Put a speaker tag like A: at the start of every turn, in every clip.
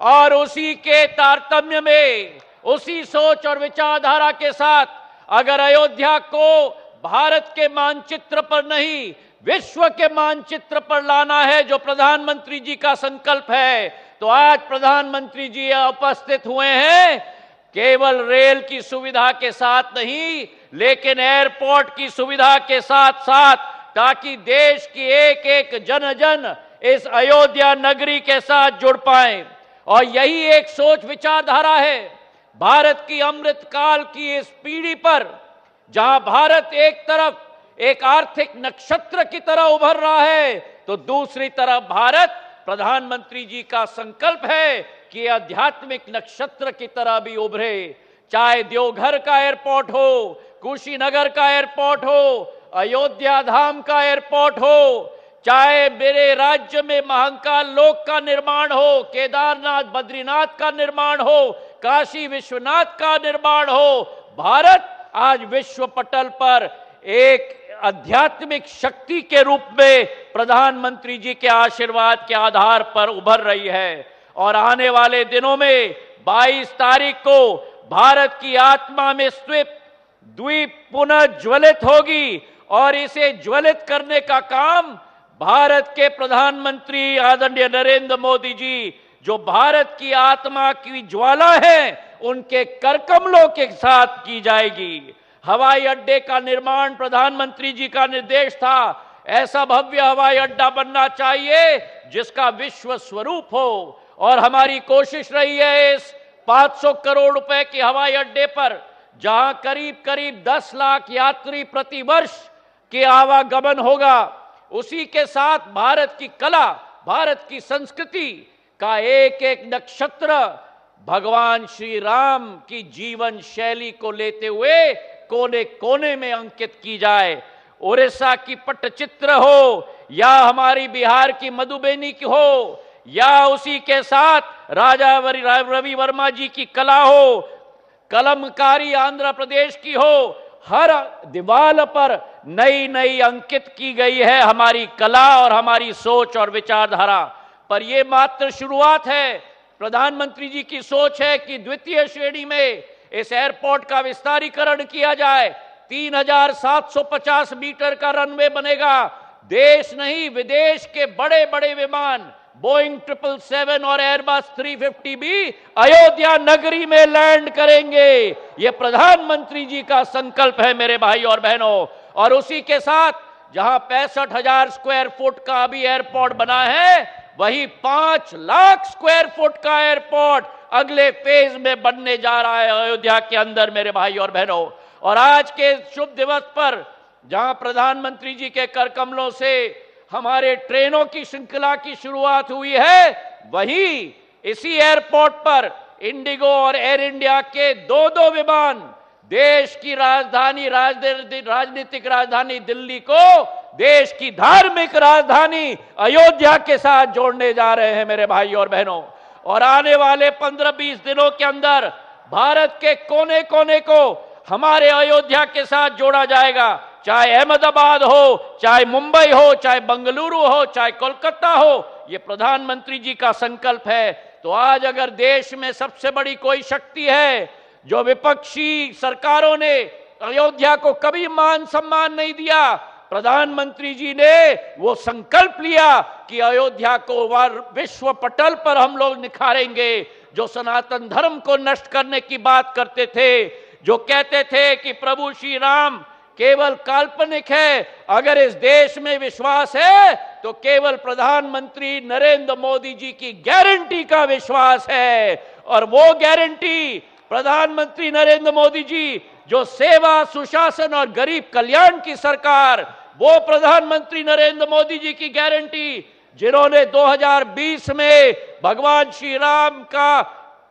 A: और उसी के तारतम्य में, उसी सोच और विचारधारा के साथ अगर अयोध्या को भारत के मानचित्र पर नहीं, विश्व के मानचित्र पर लाना है, जो प्रधानमंत्री जी का संकल्प है, तो आज प्रधानमंत्री जी उपस्थित हुए हैं केवल रेल की सुविधा के साथ नहीं, लेकिन एयरपोर्ट की सुविधा के साथ साथ, ताकि देश की एक एक जन जन इस अयोध्या नगरी के साथ जुड़ पाए। और यही एक सोच विचारधारा है भारत की अमृत काल की इस पीढ़ी पर, जहां भारत एक तरफ एक आर्थिक नक्षत्र की तरह उभर रहा है, तो दूसरी तरफ भारत, प्रधानमंत्री जी का संकल्प है कि आध्यात्मिक नक्षत्र की तरह भी उभरे। चाहे देवघर का एयरपोर्ट हो, कुशीनगर का एयरपोर्ट हो, अयोध्या धाम का एयरपोर्ट हो, चाहे मेरे राज्य में महाकाल लोक का निर्माण हो, केदारनाथ बद्रीनाथ का निर्माण हो, काशी विश्वनाथ का निर्माण हो, भारत आज विश्व पटल पर एक आध्यात्मिक शक्ति के रूप में प्रधानमंत्री जी के आशीर्वाद के आधार पर उभर रही है। और आने वाले दिनों में 22 तारीख को भारत की आत्मा में द्वीप पुनः ज्वलित होगी, और इसे ज्वलित करने का काम भारत के प्रधानमंत्री आदरणीय नरेंद्र मोदी जी, जो भारत की आत्मा की ज्वाला है, उनके करकमलों के साथ की जाएगी। हवाई अड्डे का निर्माण प्रधानमंत्री जी का निर्देश था। ऐसा भव्य हवाई अड्डा बनना चाहिए जिसका विश्व स्वरूप हो, और हमारी कोशिश रही है इस 500 करोड़ रुपए के हवाई अड्डे पर, जहां करीब करीब 10 लाख यात्री प्रति वर्ष के आवागमन होगा, उसी के साथ भारत की कला, भारत की संस्कृति का एक एक नक्षत्र भगवान श्री राम की जीवन शैली को लेते हुए कोने कोने में अंकित की जाए। उड़ीसा की पट्टचित्र हो, या हमारी बिहार की मधुबनी की हो, या उसी के साथ राजा रवि वर्मा जी की कला हो, कलमकारी आंध्र प्रदेश की हो, हर दीवार पर नई नई अंकित की गई है हमारी कला और हमारी सोच और विचारधारा। पर यह मात्र शुरुआत है। प्रधानमंत्री जी की सोच है कि द्वितीय श्रेणी में इस एयरपोर्ट का विस्तारीकरण किया जाए। 3750 मीटर का रनवे बनेगा। देश नहीं, विदेश के बड़े बड़े विमान बोइंग 777 और एयरबस 350 भी अयोध्या नगरी में लैंड करेंगे। यह प्रधानमंत्री जी का संकल्प है मेरे भाई और बहनों। और उसी के साथ जहां 65,000 स्क्वायर फुट का अभी एयरपोर्ट बना है, वही 5 लाख स्क्वायर फुट का एयरपोर्ट अगले फेज में बनने जा रहा है अयोध्या के अंदर मेरे भाई और बहनों। और आज के शुभ दिवस पर जहां प्रधानमंत्री जी के करकमलों से हमारे ट्रेनों की श्रृंखला की शुरुआत हुई है, वहीं इसी एयरपोर्ट पर इंडिगो और एयर इंडिया के दो विमान देश की राजधानी, राजनीतिक राजधानी दिल्ली को देश की धार्मिक राजधानी अयोध्या के साथ जोड़ने जा रहे हैं मेरे भाई और बहनों। और आने वाले 15-20 दिनों के अंदर भारत के कोने कोने को हमारे अयोध्या के साथ जोड़ा जाएगा। चाहे अहमदाबाद हो, चाहे मुंबई हो, चाहे बेंगलुरु हो, चाहे कोलकाता हो, ये प्रधानमंत्री जी का संकल्प है। तो आज अगर देश में सबसे बड़ी कोई शक्ति है, जो विपक्षी सरकारों ने अयोध्या को कभी मान सम्मान नहीं दिया, प्रधानमंत्री जी ने वो संकल्प लिया कि अयोध्या को विश्व पटल पर हम लोग निखारेंगे। जो सनातन धर्म को नष्ट करने की बात करते थे, जो कहते थे कि प्रभु श्री राम केवल काल्पनिक है, अगर इस देश में विश्वास है तो केवल प्रधानमंत्री नरेंद्र मोदी जी की गारंटी का विश्वास है। और वो गारंटी प्रधानमंत्री नरेंद्र मोदी जी, जो सेवा, सुशासन और गरीब कल्याण की सरकार, वो प्रधानमंत्री नरेंद्र मोदी जी की गारंटी, जिन्होंने 2020 में भगवान श्री राम का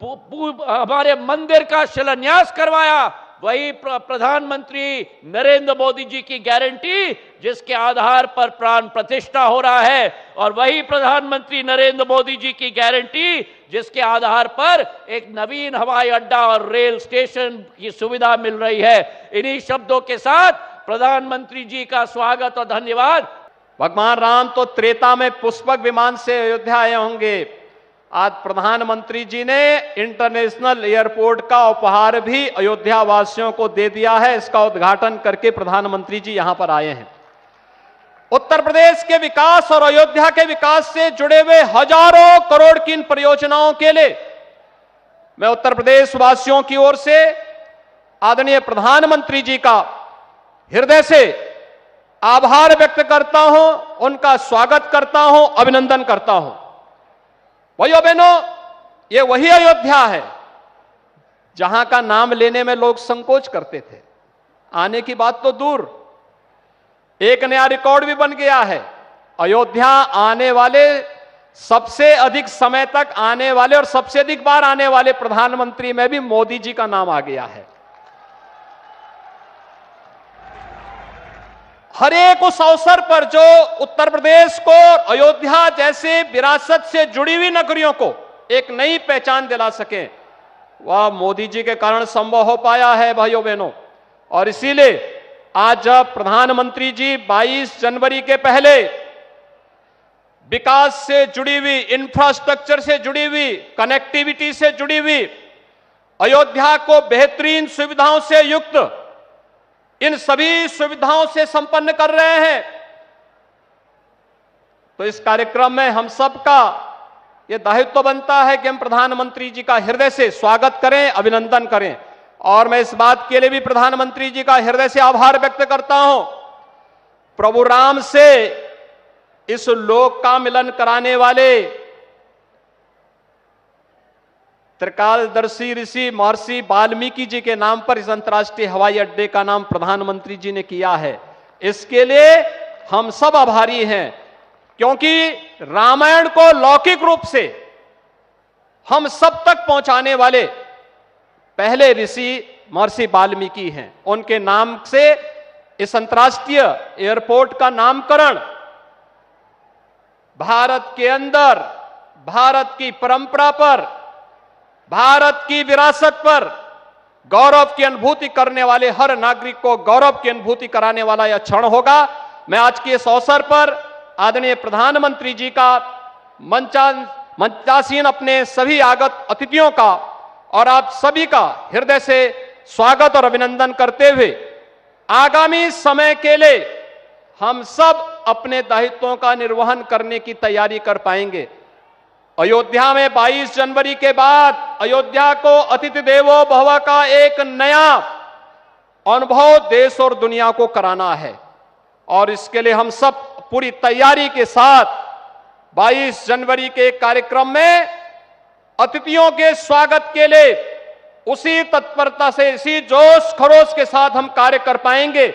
A: हमारे मंदिर का शिलान्यास करवाया, वही प्रधानमंत्री नरेंद्र मोदी जी की गारंटी, जिसके आधार पर प्राण प्रतिष्ठा हो रहा है, और वही प्रधानमंत्री नरेंद्र मोदी जी की गारंटी, जिसके आधार पर एक नवीन हवाई अड्डा और रेल स्टेशन की सुविधा मिल रही है। इन्हीं शब्दों के साथ प्रधानमंत्री जी का स्वागत और धन्यवाद।
B: भगवान राम तो त्रेता में पुष्पक विमान से अयोध्या आए होंगे, आज प्रधानमंत्री जी ने इंटरनेशनल एयरपोर्ट का उपहार भी अयोध्या वासियों को दे दिया है। इसका उद्घाटन करके प्रधानमंत्री जी यहां पर आए हैं। उत्तर प्रदेश के विकास और अयोध्या के विकास से जुड़े हुए हजारों करोड़ की इन परियोजनाओं के लिए मैं उत्तर प्रदेश वासियों की ओर से आदरणीय प्रधानमंत्री जी का हृदय से आभार व्यक्त करता हूं, उनका स्वागत करता हूं, अभिनंदन करता हूं। भाइयों बहनों, ये वही अयोध्या है जहां का नाम लेने में लोग संकोच करते थे। आने की बात तो दूर, एक नया रिकॉर्ड भी बन गया है। अयोध्या आने वाले, सबसे अधिक समय तक आने वाले और सबसे अधिक बार आने वाले प्रधानमंत्री में भी मोदी जी का नाम आ गया है। हर एक उस अवसर पर जो उत्तर प्रदेश को अयोध्या जैसे विरासत से जुड़ी हुई नगरियों को एक नई पहचान दिला सके, वह मोदी जी के कारण संभव हो पाया है भाइयों बहनों। और इसीलिए आज जब प्रधानमंत्री जी 22 जनवरी के पहले विकास से जुड़ी हुई, इंफ्रास्ट्रक्चर से जुड़ी हुई, कनेक्टिविटी से जुड़ी हुई अयोध्या को बेहतरीन सुविधाओं से युक्त, इन सभी सुविधाओं से संपन्न कर रहे हैं, तो इस कार्यक्रम में हम सबका यह दायित्व बनता है कि हम प्रधानमंत्री जी का हृदय से स्वागत करें, अभिनंदन करें। और मैं इस बात के लिए भी प्रधानमंत्री जी का हृदय से आभार व्यक्त करता हूं। प्रभु राम से इस लोक का मिलन कराने वाले त्रिकालदर्शी ऋषि महर्षि वाल्मीकि जी के नाम पर इस अंतर्राष्ट्रीय हवाई अड्डे का नाम प्रधानमंत्री जी ने किया है। इसके लिए हम सब आभारी हैं, क्योंकि रामायण को लौकिक रूप से हम सब तक पहुंचाने वाले पहले ऋषि महर्षि वाल्मीकि हैं। उनके नाम से इस अंतर्राष्ट्रीय एयरपोर्ट का नामकरण भारत के अंदर, भारत की परंपरा पर, भारत की विरासत पर गौरव की अनुभूति करने वाले हर नागरिक को गौरव की अनुभूति कराने वाला यह क्षण होगा। मैं आज के इस अवसर पर आदरणीय प्रधानमंत्री जी का, मंचासीन अपने सभी आगत अतिथियों का और आप सभी का हृदय से स्वागत और अभिनंदन करते हुए आगामी समय के लिए हम सब अपने दायित्वों का निर्वहन करने की तैयारी कर पाएंगे। अयोध्या में 22 जनवरी के बाद अयोध्या को अतिथि देवो भव का एक नया अनुभव देश और दुनिया को कराना है, और इसके लिए हम सब पूरी तैयारी के साथ 22 जनवरी के कार्यक्रम में अतिथियों के स्वागत के लिए उसी तत्परता से, इसी जोश खरोश के साथ हम कार्य कर पाएंगे।